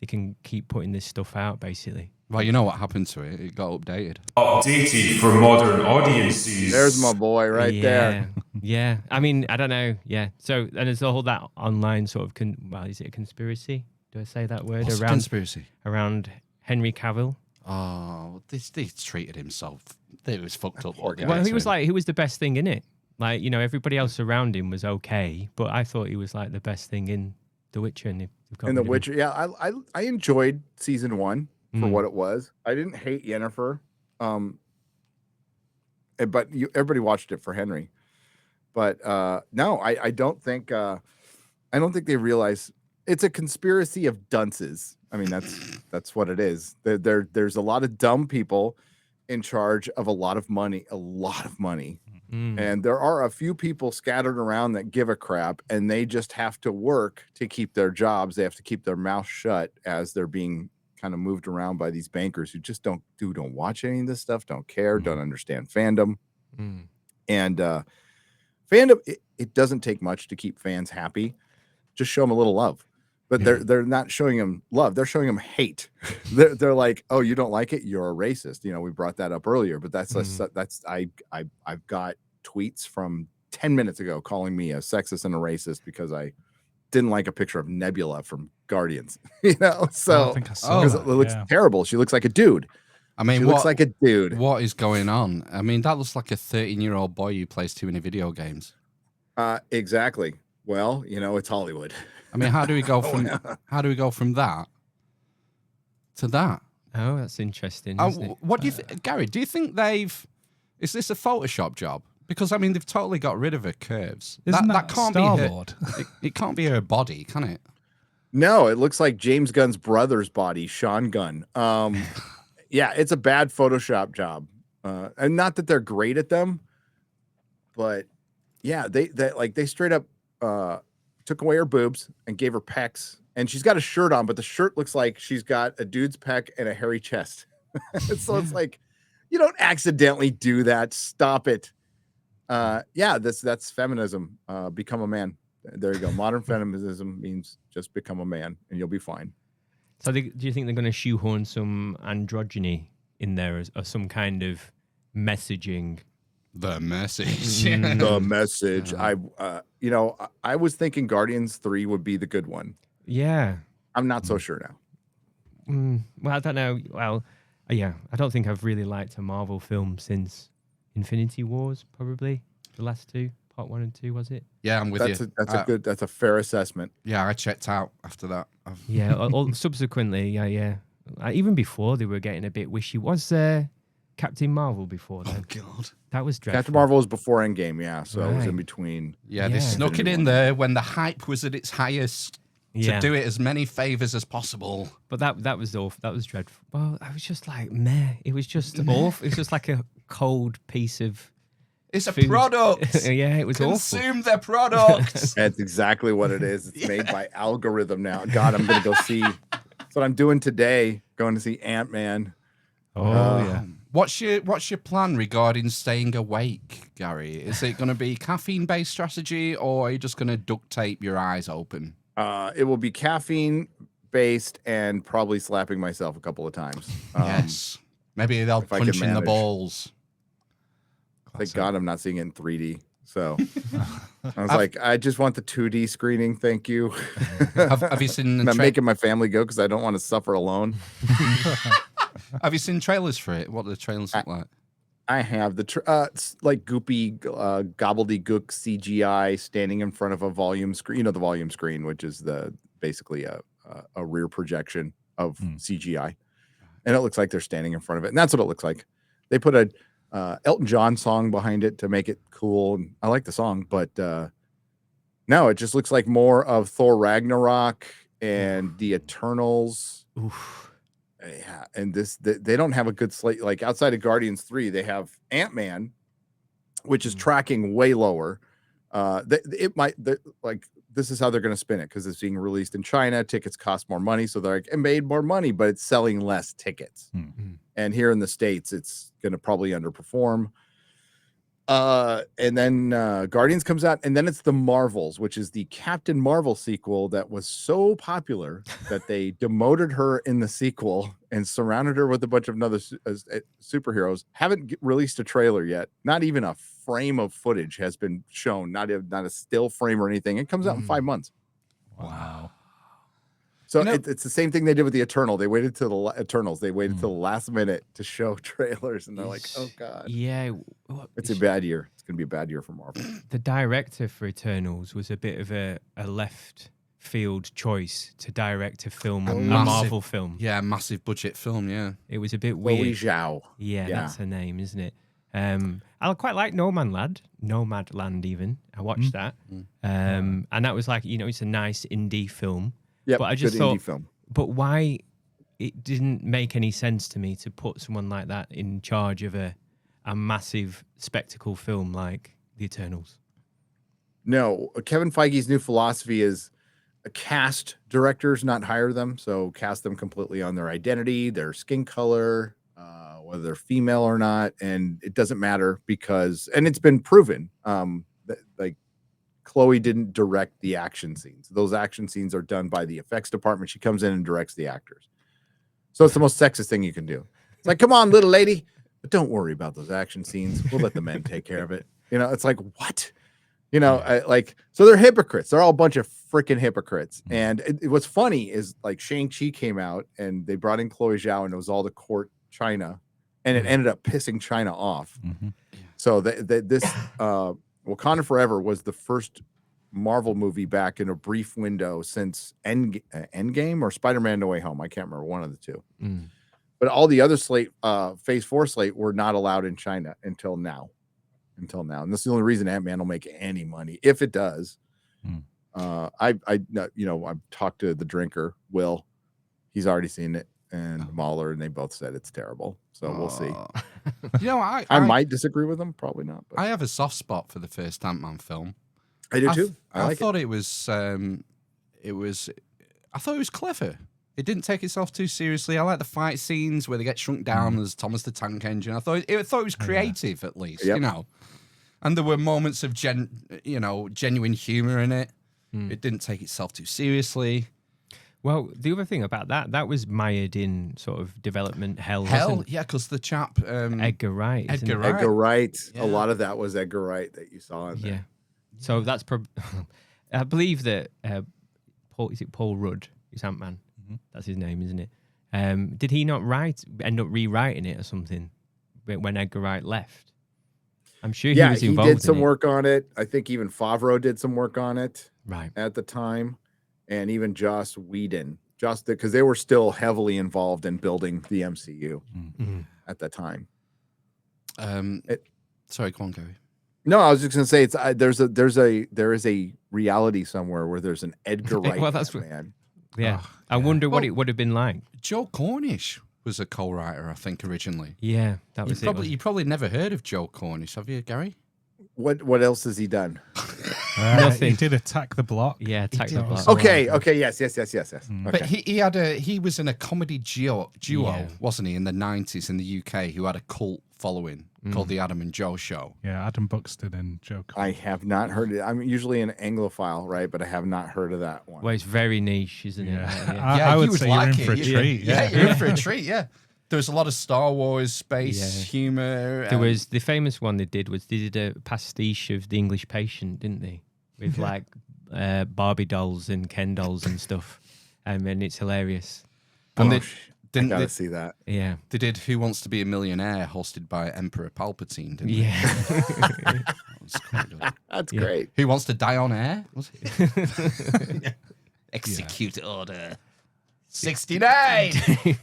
can keep putting this stuff out basically. Well, you know what happened to it? It got updated. Updated for modern audiences. There's my boy right there. Yeah. I mean, I don't know. Yeah. So, and there's all that online sort of, is it a conspiracy? Do I say that word? What's conspiracy? Around Henry Cavill. Oh, they treated him so. It was fucked up. Well, he was the best thing in it. Like, you know, everybody else around him was okay, but I thought he was like the best thing in The Witcher. And The Witcher, yeah, I enjoyed season 1. For what it was. I didn't hate Yennefer. But everybody watched it for Henry. But no, I don't think they realize it's a conspiracy of dunces. I mean, that's what it is. There's a lot of dumb people in charge of a lot of money. And there are a few people scattered around that give a crap, and they just have to work to keep their jobs. They have to keep their mouth shut as they're being kind of moved around by these bankers who just don't watch any of this stuff, don't care, don't understand fandom. And fandom, it doesn't take much to keep fans happy. Just show them a little love. But they're not showing them love, they're showing them hate. they're like, "Oh, you don't like it? You're a racist." You know, we brought that up earlier, but I've got tweets from 10 minutes ago calling me a sexist and a racist because I didn't like a picture of Nebula from Guardians, I so think I saw because that, it looks yeah. terrible. She looks like a dude. I mean, She looks like a dude. What is going on? I mean, that looks like a 13-year-old boy who plays too many video games. Exactly. Well, it's Hollywood. I mean, how do we go from that to that? Oh, that's interesting. Isn't it? What do you think, Gary? Do you think is this a Photoshop job? Because I mean, they've totally got rid of her curves. Isn't that can't be Star-Lord? It can't be her body, can it? No, it looks like James Gunn's brother's body, Sean Gunn. Yeah, it's a bad Photoshop job. And not that they're great at them, but yeah, they straight up took away her boobs and gave her pecs. And she's got a shirt on, but the shirt looks like she's got a dude's pec and a hairy chest. So it's like, you don't accidentally do that. Stop it. Yeah, that's feminism. Become a man. There you go. Modern feminism means just become a man and you'll be fine. So do you think they're going to shoehorn some androgyny in there or some kind of messaging? The message. The message. I was thinking Guardians 3 would be the good one. Yeah. I'm not so sure now. Well, I don't know. Well, yeah, I don't think I've really liked a Marvel film since Infinity Wars, probably. The last two, part 1 and 2, was it? Yeah, I'm with you. That's a fair assessment. Yeah, I checked out after that. Yeah, or subsequently, yeah. Even before they were getting a bit wishy. Was Captain Marvel before then? Oh, God. That was dreadful. Captain Marvel was before Endgame, yeah. So it was Right. in between. Yeah, they Yeah. snuck it in there when the hype was at its highest Yeah. to do it as many favors as possible. But that was awful. That was dreadful. Well, I was just like, meh. It was just awful. It was just like a cold piece of It's a food. product. Yeah, it was awful. Consume their product. That's exactly what it is. It's made by algorithm now. God, I'm going to go see. That's what I'm doing today. Going to see Ant-Man. Oh, yeah. What's your plan regarding staying awake, Gary? Is it going to be caffeine-based strategy, or are you just going to duct tape your eyes open? It will be caffeine-based and probably slapping myself a couple of times. Yes. Maybe they'll if I can punch in the manage. balls. Thank God I'm not seeing it in 3D. So I was like, I just want the 2D screening. Thank you. Have you seen I'm making my family go because I don't want to suffer alone. Have you seen trailers for it? What do the trailers look like? I have it's like goopy gobbledygook CGI standing in front of a volume screen. You know, the volume screen, which is basically a rear projection of CGI. And it looks like they're standing in front of it. And that's what it looks like. They put a Elton John song behind it to make it cool. And I like the song, but no, it just looks like more of Thor Ragnarok and the Eternals. Oof. Yeah, and they don't have a good slate. Like outside of Guardians 3, they have Ant-Man, which is tracking way lower. This is how they're going to spin it because it's being released in China. Tickets cost more money, so they're like, it made more money, but it's selling less tickets. And here in the States, it's going to probably underperform. And then Guardians comes out, and then it's the Marvels, which is the Captain Marvel sequel that was so popular that they demoted her in the sequel and surrounded her with a bunch of other superheroes. Haven't released a trailer yet. Not even a frame of footage has been shown. Not a still frame or anything. It comes out in 5 months. Wow. So it's the same thing they did with the Eternal. They waited till the Eternals. They waited till the last minute to show trailers, and they're like, "Oh God, Yeah. it's a bad year. It's going to be a bad year for Marvel." The director for Eternals was a bit of a left field choice to direct a film, a Marvel film. Yeah, massive budget film, yeah. It was a bit Chloe weird. Zhao. Yeah, that's her name, isn't it? I quite like Nomadland even. I watched that. And that was like, it's a nice indie film. Yeah, but I just good thought, indie film. but why it didn't make any sense to me to put someone like that in charge of a massive spectacle film like The Eternals. No, Kevin Feige's new philosophy is cast directors, not hire them. So cast them completely on their identity, their skin color, whether they're female or not. And it doesn't matter because, and it's been proven that like Chloe didn't direct the action scenes. Those action scenes are done by the effects department. She comes in and directs the actors. So it's the most sexist thing you can do. It's like, come on, little lady, but don't worry about those action scenes. We'll let the men take care of it. It's like, what? You know, so they're hypocrites. They're all a bunch of freaking hypocrites. And what's funny is like Shang-Chi came out and they brought in Chloe Zhao and it was all to court China, and it ended up pissing China off. So this Wakanda Forever was the first Marvel movie back in a brief window since Endgame or Spider-Man No Way Home. I can't remember, one of the two. But all the other Phase 4 slate were not allowed in China until now. And that's the only reason Ant-Man will make any money, if it does. I've talked to the drinker, Will. He's already seen it, and Mahler, and they both said it's terrible. So we'll see. You know, I might disagree with them, probably not. But I have a soft spot for the first Ant-Man film. I do too. I thought it was clever. It didn't take itself too seriously. I like the fight scenes where they get shrunk down as Thomas the Tank Engine. I thought it was creative, at least, you know. And there were moments of genuine humor in it. It didn't take itself too seriously. Well, the other thing about that was mired in sort of development hell. Yeah, because the chap Edgar Wright. Edgar Wright. Yeah. A lot of that was Edgar Wright that you saw in there. Yeah. So that's I believe that Paul Rudd is Ant-Man. That's his name, isn't it? Did he not end up rewriting it or something when Edgar Wright left? I'm sure he was involved. He did some work on it. I think even Favreau did some work on it at the time, and even Joss Whedon, because they were still heavily involved in building the MCU at the time. Sorry, go on, Gary. No, I was just gonna say there is a reality somewhere where there's an Edgar Wright man. Yeah, I wonder what it would have been like. Joe Cornish was a co-writer, I think, originally. Yeah, that was it. You probably never heard of Joe Cornish, have you, Gary? What else has he done? Nothing. He did Attack the Block. Yeah, Attack the Block. Okay, yes. But he was in a comedy duo, wasn't he, in the 90s in the UK, who had a cult following called the Adam and Joe Show. Yeah, Adam Buxton and Joe. I have not heard it. I'm usually an Anglophile, right? But I have not heard of that one. Well, it's very niche, isn't it? I would say you're in for a treat. Yeah, you're in for a treat, yeah. There was a lot of Star Wars, space, humor. There was the famous one they did a pastiche of The English Patient, didn't they? With like Barbie dolls and Ken dolls and stuff. And it's hilarious. And I gotta see that. Yeah. They did Who Wants to Be a Millionaire, hosted by Emperor Palpatine, didn't they? Yeah. That was quite good. That's great. Who Wants to Die on Air? Was it? Execute Order 69. I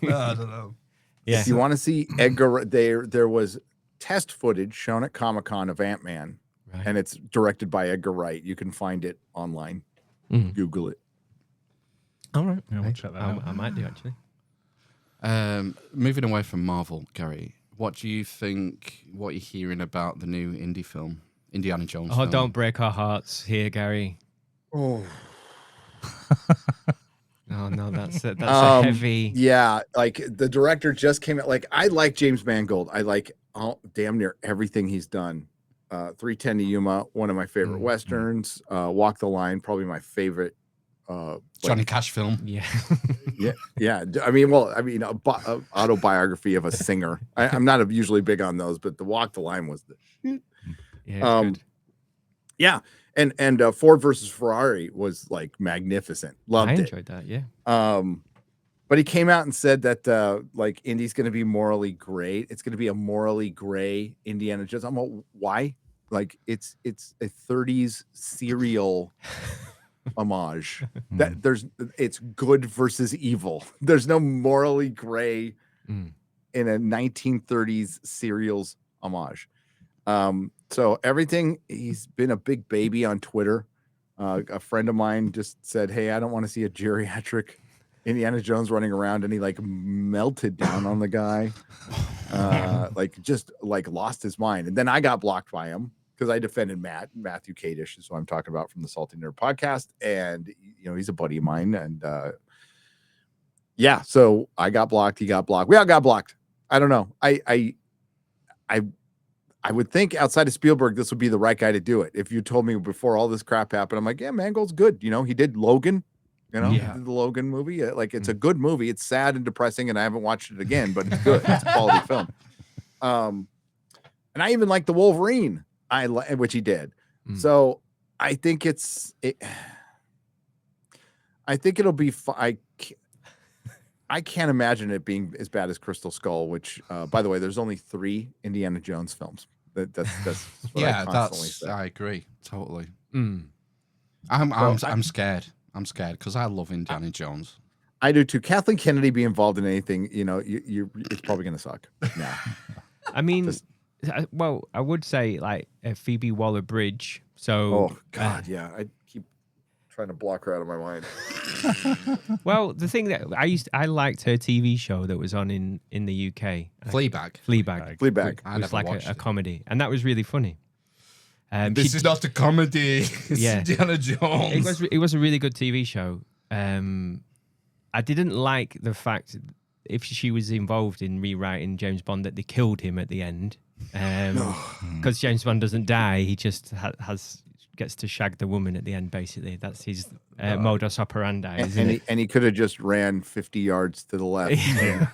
don't know. Yeah. If you want to see Edgar, there was test footage shown at Comic-Con of Ant-Man, and it's directed by Edgar Wright. You can find it online. Google it. All right. Yeah, we'll check that out. I might do, actually. Moving away from Marvel, Gary, what do you think, what you're hearing about the new indie film, Indiana Jones film? Don't break our hearts here, Gary. Oh. Oh, no, that's a heavy... Yeah, like the director just came out. Like, I like James Mangold. I like damn near everything he's done. 310 to Yuma, one of my favorite Westerns. Walk the Line, probably my favorite Johnny Cash film. Yeah. yeah. I mean, autobiography of a singer. I'm not usually big on those, but the Walk the Line was the shit. Yeah. Good. Yeah. And Ford versus Ferrari was like magnificent. Loved it. I enjoyed that. Yeah. But he came out and said that like Indy's going to be morally gray. It's going to be a morally gray Indiana Jones. I'm like, why? Like it's a 30s serial homage. That it's good versus evil. There's no morally gray in a 1930s serials homage. So everything, he's been a big baby on Twitter. A friend of mine just said, "Hey, I don't want to see a geriatric Indiana Jones running around," and he like melted down on the guy, just lost his mind. And then I got blocked by him because I defended Matthew Kadish is what I'm talking about from the Salty Nerd podcast, and he's a buddy of mine, and so I got blocked. He got blocked. We all got blocked. I don't know. I would think outside of Spielberg, this would be the right guy to do it. If you told me before all this crap happened, I'm like, yeah, Mangold's good. He did Logan, he did the Logan movie. It's a good movie. It's sad and depressing, and I haven't watched it again, but it's good. It's a quality film. And I even like the Wolverine, which he did. So I think I think it'll be. I can't imagine it being as bad as Crystal Skull, which, by the way, there's only 3 Indiana Jones films. That's what I constantly say. I agree totally. Mm. I'm scared. I'm scared because I love Indiana Jones. I do too. Kathleen Kennedy be involved in anything, it's probably going to suck. Yeah. I mean, well, I would say like Phoebe Waller-Bridge. So, oh God, yeah. I keep trying to block her out of my mind. Well, the thing that I liked her TV show that was on in the UK. Fleabag. Fleabag. I It was never like watched a it. comedy, and that was really funny. This is not a comedy. It's Yeah. Indiana Jones. It was a really good TV show. I didn't like the fact if she was involved in rewriting James Bond that they killed him at the end. Because James Bond doesn't die, he just gets to shag the woman at the end. Basically, that's his modus operandi. And he could have just ran 50 yards to the left.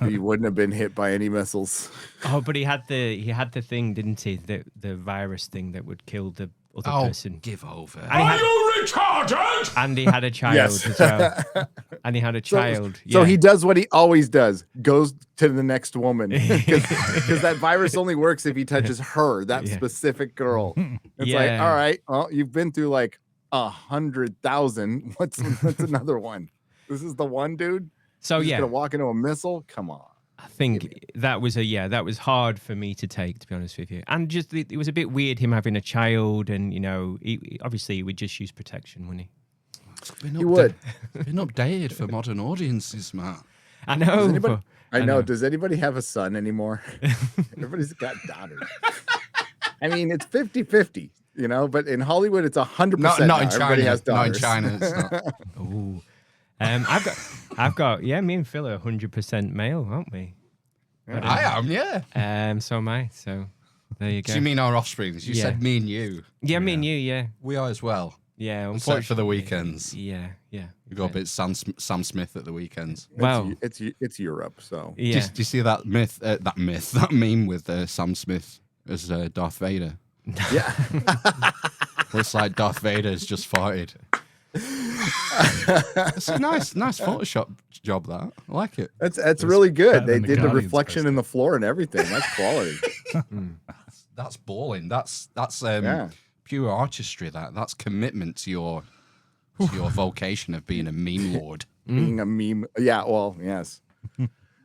He wouldn't have been hit by any missiles. Oh, but he had the thing, didn't he? The virus thing that would kill the other person. Give over. Are you retarded? And he had a child Yes. as well. And he had a child. So yeah. he does what he always does, goes to the next woman. Because that virus only works if he touches her, that specific girl. It's like, Yeah. all right, well, you've been through like 100,000. What's another one? This is the one, dude? So You're just yeah, gonna walk into a missile? Come on. I think that was hard for me to take, to be honest with you. And just it was a bit weird him having a child, and obviously he would just use protection, wouldn't he? He would. Been updated for modern audiences, Matt. I know. I know. Does anybody have a son anymore? Everybody's got daughters. I mean, it's 50-50, but in Hollywood, it's 100%. Not in China. Everybody has Not in daughters. China. It's not. Ooh. I've got, me and Phil are 100% male, aren't we? I am, yeah. So am I. So there you go. Do you mean our offspring? You Yeah. said me and you. Yeah, me and you, yeah. We are as well. Yeah, Except for the weekends. Yeah. We go a bit Sam Smith at the weekends. Wow. It's Europe, so. Yeah. Do you see that that meme with Sam Smith as Darth Vader? Yeah. Where it's like Darth Vader's just farted. It's a nice Photoshop job, that. I like it. That's really good. They than the did the Guardians reflection in the floor and everything. That's quality. That's balling. That's Yeah. pure artistry. That's commitment to your vocation of being a meme lord. Being a meme. Yeah, well, yes.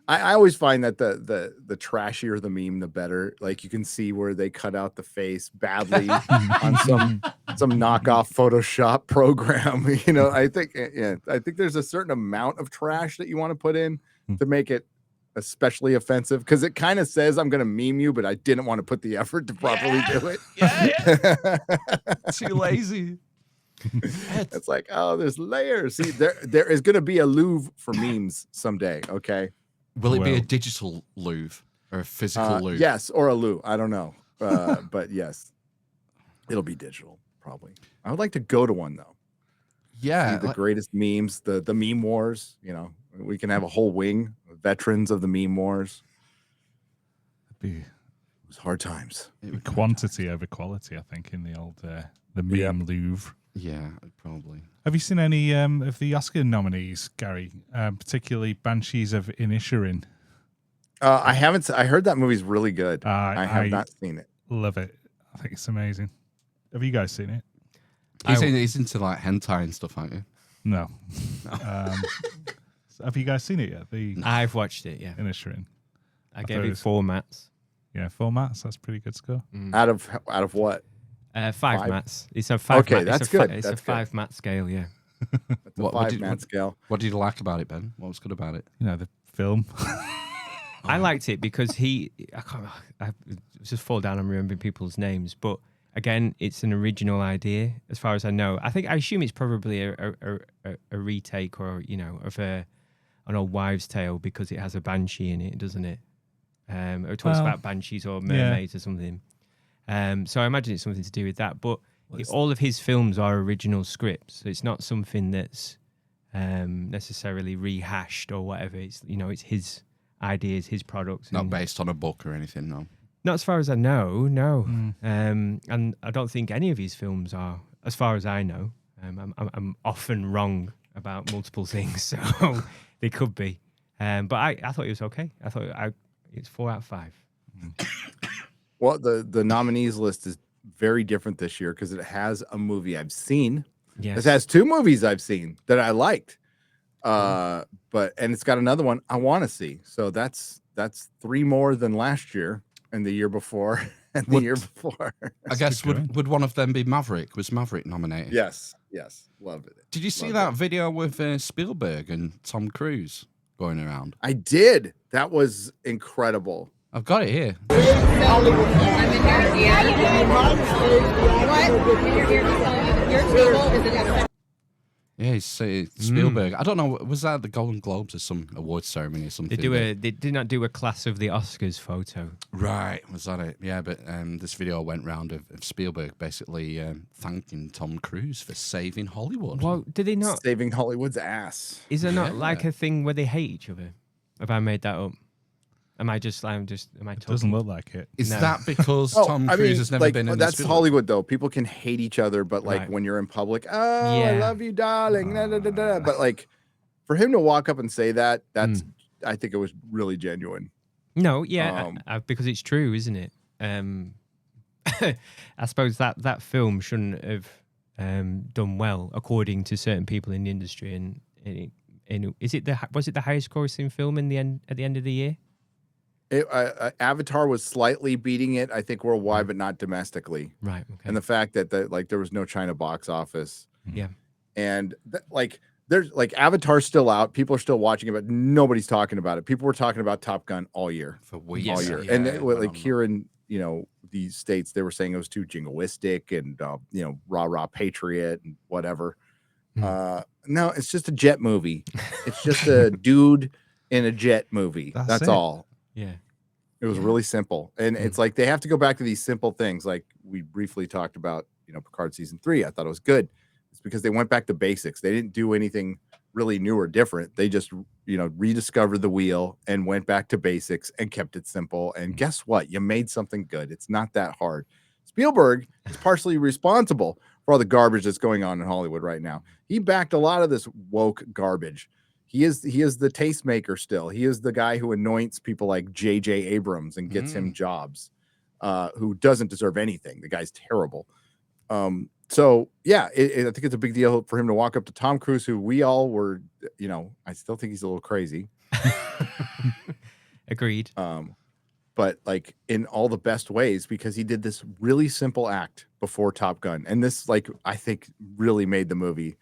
I always find that the trashier the meme, the better. Like you can see where they cut out the face badly on some knockoff Photoshop program. I think there's a certain amount of trash that you want to put in to make it especially offensive, because it kind of says I'm going to meme you, but I didn't want to put the effort to properly do it. Yeah. Too lazy. It's like, oh, there's layers. See, there is going to be a Louvre for memes someday. Okay. Will it be a digital Louvre or a physical Louvre? Yes, or a Louvre. I don't know. But yes, it'll be digital, probably. I would like to go to one, though. Yeah. See the greatest memes, the meme wars. We can have a whole wing of veterans of the meme wars. It was hard times. Quantity over quality, I think, in the old the meme Louvre. Yeah, probably. Have you seen any of the Oscar nominees, Gary? Particularly Banshees of Inisherin. I haven't. I heard that movie's really good. I have not seen it. Love it. I think it's amazing. Have you guys seen it? He's into like hentai and stuff, aren't you? No. Have you guys seen it yet? I've watched it, yeah. Inisherin. I gave it 4 mats. Yeah, 4 mats. That's a pretty good score. Out of what? 5 mats. It's a 5 Okay, mat. that's it's good. It's That's a good. 5 mat scale, yeah. That's a 5-man scale. What did you like about it, Ben? What was good about it? The film. I liked it because I just fall down on remembering people's names, but again, it's an original idea as far as I know. I assume it's probably a retake or of an old wives' tale, because it has a banshee in it, doesn't it? It talks about banshees or mermaids or something. So I imagine it's something to do with that. But all of his films are original scripts, so it's not something that's necessarily rehashed or whatever. It's it's his ideas, his products. Not based on a book or anything, no. Not as far as I know, no. And I don't think any of his films are as far as I know. I'm often wrong about multiple things, so they could be. But I thought it was okay. I thought it's 4 out of 5. Well, the nominees list is very different this year because it has a movie I've seen. Yes. It has 2 movies I've seen that I liked. And it's got another one I want to see. So that's 3 more than last year and the year before and the year before. I guess would one of them be Maverick? Was Maverick nominated? Yes, loved it. Did you see that video with Spielberg and Tom Cruise going around? I did. That was incredible. I've got it here. Yeah, he's Spielberg. I don't know. Was that the Golden Globes or some awards ceremony or something? They did not do a class of the Oscars photo. Right, was that it? Yeah, but this video went round of Spielberg basically thanking Tom Cruise for saving Hollywood. Well, did they not? Saving Hollywood's ass. Is there not like a thing where they hate each other? Have I made that up? Am I talking? It doesn't look like it. Is that because Tom Cruise has never been in that's this Hollywood, though. People can hate each other, but like when you're in public, I love you, darling. But like for him to walk up and say that, I think it was really genuine. No, because it's true, isn't it? I suppose that film shouldn't have done well according to certain people in the industry. And was it the highest grossing film at the end of the year? Avatar was slightly beating it, I think, worldwide, but not domestically. Right. Okay. And the fact that there was no China box office. Yeah. And there's Avatar's still out. People are still watching it, but nobody's talking about it. People were talking about Top Gun all year. For weeks. All year. Yeah, and here in, these states, they were saying it was too jingoistic and, rah patriot and whatever. No, it's just a jet movie. It's just a dude in a jet movie. That's all. Yeah. It was really simple. And it's like they have to go back to these simple things. Like we briefly talked about, Picard season 3. I thought it was good. It's because they went back to basics. They didn't do anything really new or different. They just, rediscovered the wheel and went back to basics and kept it simple. And guess what? You made something good. It's not that hard. Spielberg is partially responsible for all the garbage that's going on in Hollywood right now. He backed a lot of this woke garbage. He is the tastemaker still. He is the guy who anoints people like J.J. Abrams and gets him jobs, who doesn't deserve anything. The guy's terrible. So, yeah, I think it's a big deal for him to walk up to Tom Cruise, who we all were, I still think he's a little crazy. Agreed. But like in all the best ways, because he did this really simple act before Top Gun. And this, I think really made the movie.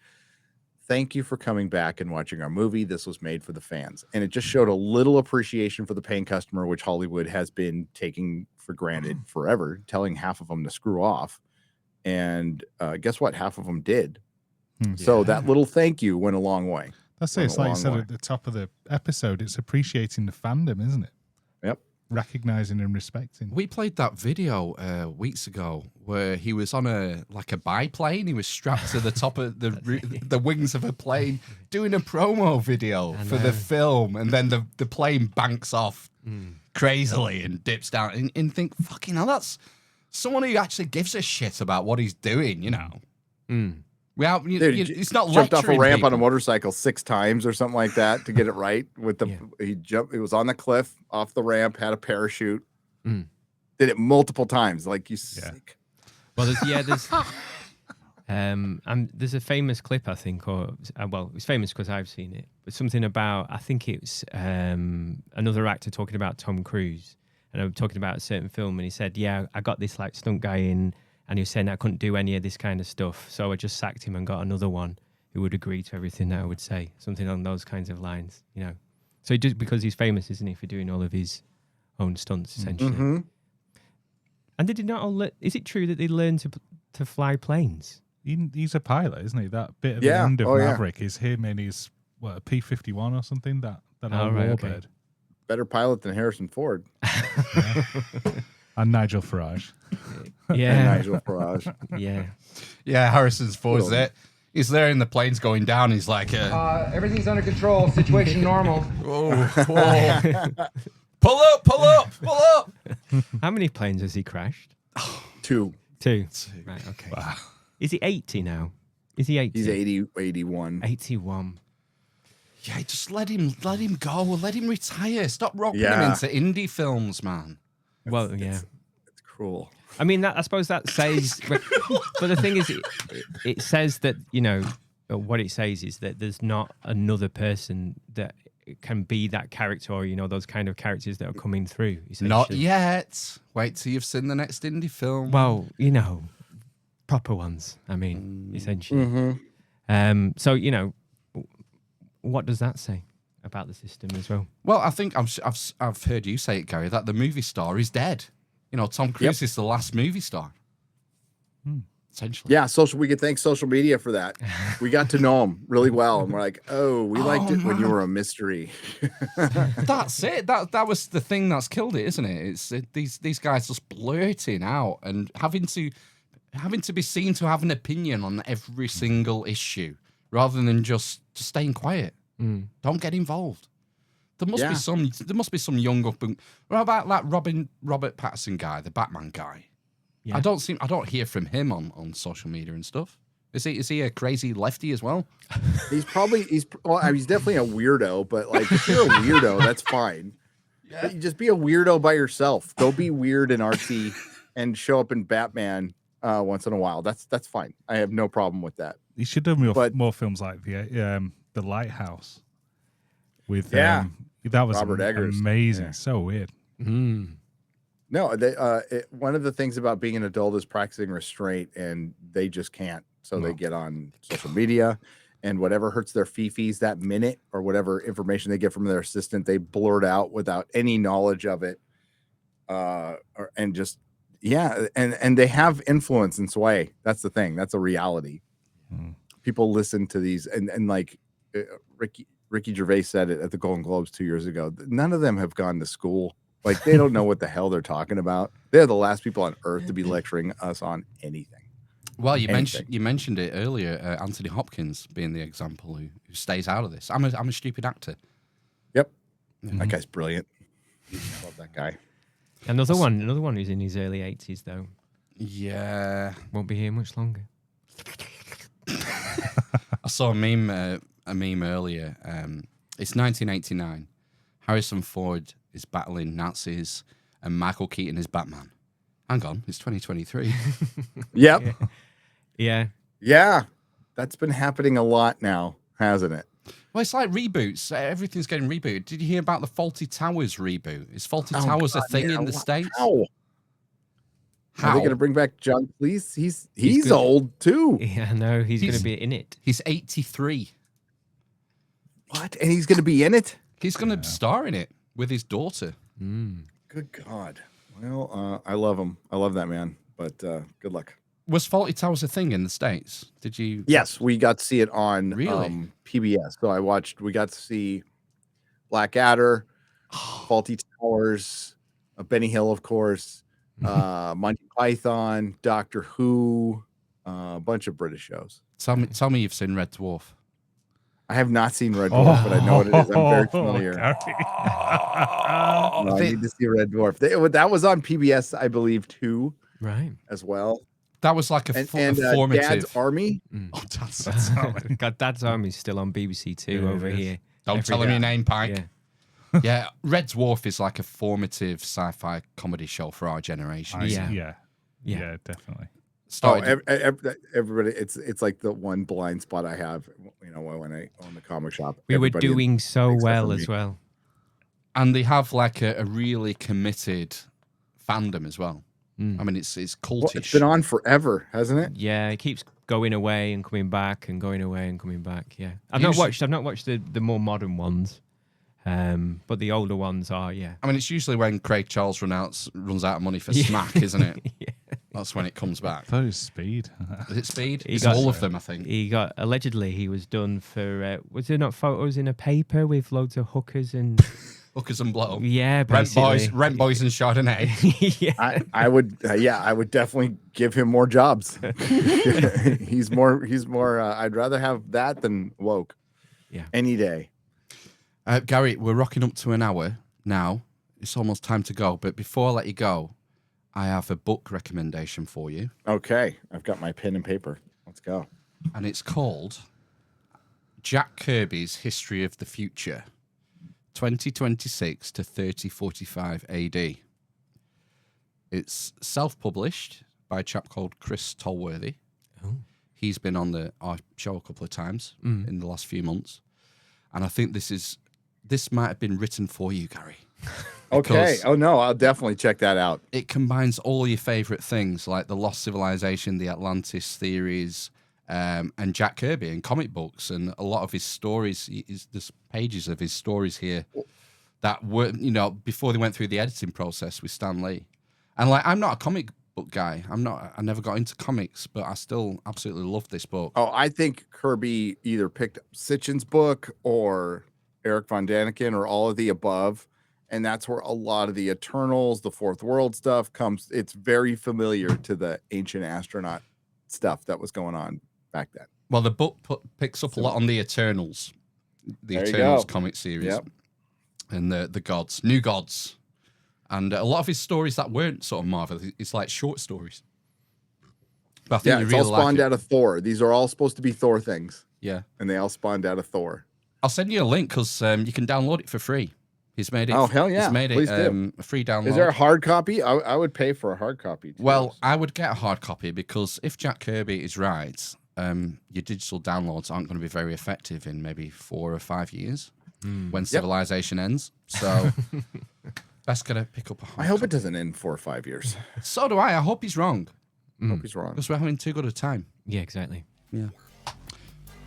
Thank you for coming back and watching our movie. This was made for the fans. And it just showed a little appreciation for the paying customer, which Hollywood has been taking for granted forever, telling half of them to screw off. And guess what? Half of them did. So that little thank you went a long way. That's it. It's like you said at the top of the episode, it's appreciating the fandom, isn't it? Yep. Recognizing and respecting. We played that video weeks ago where he was on a biplane. He was strapped to the top of the wings of a plane doing a promo video for the film, and then the plane banks off crazily and dips down. And think, fucking hell, that's someone who actually gives a shit about what he's doing, Well, it's not jumped off a ramp people on a motorcycle 6 times or something like that to get it right. With the he jumped, it was on the cliff, off the ramp, had a parachute, did it multiple times. Like you sick. Well, there's a famous clip, I think, it's famous because I've seen it, but something about, I think it's another actor talking about Tom Cruise, and I'm talking about a certain film, and he said, "Yeah, I got this stunt guy in." And he was saying I couldn't do any of this kind of stuff. So I just sacked him and got another one who would agree to everything that I would say. Something on those kinds of lines, So just because he's famous, isn't he, for doing all of his own stunts, essentially. Mm-hmm. And they did not all is it true that they learned to fly planes? He's a pilot, isn't he? That bit at the end of Maverick is him in his, a P-51 or something? That old warbird. Okay. Better pilot than Harrison Ford. And Nigel Farage. Nigel Farage. Yeah, Harrison's Ford's there. He's there and the plane's going down. He's like, everything's under control. Situation normal. Whoa. Pull up. How many planes has he crashed? 2. Right, okay. Wow. Is he 80 now? Is he 80? He's 80, 81. 81. Yeah, just let him go. Let him retire. Stop roping him Yeah. into indie films, man. Well, yeah. It's cruel. I mean, I suppose that says, but the thing is, it says that, you know, what it says is that there's not another person that can be that character, or, you know, those kind of characters that are coming through. Not yet. Wait till you've seen the next indie film. Well, you know, proper ones. I mean, essentially. So, you know, what does that say about the system as well? Well, I think I've heard you say it, Gary, that the movie star is dead. You know, Tom Cruise is the last movie star. Essentially. Yeah, we could thank social media for that. We got to know him really well, and we're like, oh, we liked it when you were a mystery. That's it. That was the thing that's killed it, isn't it? It's these guys just blurting out and having to be seen to have an opinion on every single issue, rather than just staying quiet. Don't get involved. There must be some young up and what about that Robert Pattinson guy, the Batman guy? Yeah. I don't hear from him on social media and stuff. Is he a crazy lefty as well? He's definitely a weirdo, but like if you're a weirdo, that's fine. Yeah. But you just be a weirdo by yourself. Go be weird and artsy and show up in Batman once in a while. That's fine. I have no problem with that. You should do more films like the Lighthouse with that was Robert Eggers. Amazing. Yeah. So weird. No, one of the things about being an adult is practicing restraint, and they just can't. So they get on social media, and whatever hurts their fifis that minute, or whatever information they get from their assistant, they blurt out without any knowledge of it. And they have influence and sway. That's the thing. That's a reality. People listen to these, and like Ricky Gervais said it at the Golden Globes 2 years ago. None of them have gone to school. Like, they don't know what the hell they're talking about. They're the last people on earth to be lecturing us on anything. Well, you mentioned it earlier. Anthony Hopkins being the example who stays out of this. I'm a stupid actor. Yep, that guy's brilliant. I love that guy. Another one who's in his early 80s though. Yeah, won't be here much longer. I saw a meme earlier. It's 1989. Harrison Ford is battling Nazis, and Michael Keaton is Batman. Hang on, it's 2023. Yep. Yeah. That's been happening a lot now, hasn't it? Well, it's like reboots. Everything's getting rebooted. Did you hear about the Fawlty Towers reboot? Is Fawlty Towers a thing in the States? How? Are they going to bring back John Cleese? He's old too. Yeah, no, he's going to be in it. He's 83. What? And he's going to be in it? He's going to star in it with his daughter. Good God. Well, I love him. I love that man. But good luck. Was Fawlty Towers a thing in the States? Did you? Yes, we got to see it on PBS. So we got to see Blackadder, Fawlty Towers, Benny Hill, of course, Monty Python, Doctor Who, a bunch of British shows. Tell me you've seen Red Dwarf. I have not seen Red Dwarf, but I know what it is. I'm very familiar. I need to see Red Dwarf. That was on PBS, I believe, too. Right. As well. That was like a formative. Dad's Army. Oh, Dad's Army. God, Dad's Army is still on BBC Two over here. Don't tell him your name, Pike. Yeah, Red Dwarf is like a formative sci-fi comedy show for our generation. Yeah, definitely. Everybody, it's like the one blind spot I have, when I own the comic shop. We were doing so well as well. And they have like a really committed fandom as well. I mean, it's cultish. Well, it's been on forever, hasn't it? Yeah, it keeps going away and coming back and going away and coming back. Yeah, I've not watched the more modern ones, but the older ones are. Yeah, I mean, it's usually when Craig Charles runs out of money for Smack, isn't it? Yeah. That's when it comes back. That is Speed. Is it Speed? It's all of them, I think. Allegedly he was done for. Was there not photos in a paper with loads of hookers and. Hookers and blow. Yeah, basically. Rent boys and Chardonnay. Yeah. I would definitely give him more jobs. he's more. I'd rather have that than woke. Yeah, any day. Gary, we're rocking up to an hour now. It's almost time to go. But before I let you go, I have a book recommendation for you. Okay, I've got my pen and paper. Let's go. And it's called Jack Kirby's History of the Future, 2026 to 3045 AD. It's self-published by a chap called Chris Tolworthy. Oh. He's been on our show a couple of times in the last few months. And I think this might have been written for you, Gary. Okay. Oh, no, I'll definitely check that out. It combines all your favorite things like the Lost Civilization, the Atlantis theories, and Jack Kirby and comic books. And a lot of his stories, there's pages of his stories here that were, before they went through the editing process with Stan Lee. And like, I'm not a comic book guy. I never got into comics, but I still absolutely love this book. Oh, I think Kirby either picked up Sitchin's book or Eric Von Daniken or all of the above. And that's where a lot of the Eternals, the Fourth World stuff comes. It's very familiar to the ancient astronaut stuff that was going on back then. Well, the book picks up a lot on the Eternals, the There you Eternals go. comic series, Yep. and the gods, new gods. And a lot of his stories that weren't sort of Marvel, it's like short stories. But I think you It's really all spawned like out of Thor. These are all supposed to be Thor things. Yeah. And they all spawned out of Thor. I'll send you a link because you can download it for free. He's made it. Oh, hell yeah. He's made Please it do. a free download. Is there a hard copy? I would pay for a hard copy. Too. Well, I would get a hard copy because if Jack Kirby is right, your digital downloads aren't going to be very effective in maybe 4 or 5 years when civilization ends. So best gonna pick up a hard I hope copy. it doesn't end 4 or 5 years. So do I. I hope he's wrong I hope he's wrong. because we're having too good a time. Yeah, exactly. Yeah.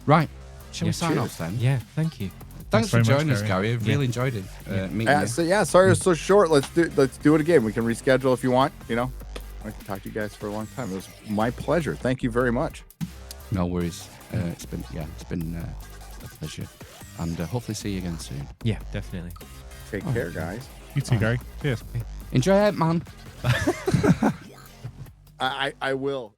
Right. Shall we Yeah, sign cheers. off then? Yeah, thank you. Thanks for very much, joining us, Gary. Gary. I've really enjoyed it. Meeting you. Sorry it's so short. Let's do it again. We can reschedule if you want. I can talk to you guys for a long time. It was my pleasure. Thank you very much. No worries. It's been a pleasure, and hopefully see you again soon. Yeah, definitely. Take care, guys. You too, Gary. Cheers. Enjoy it, man. I will.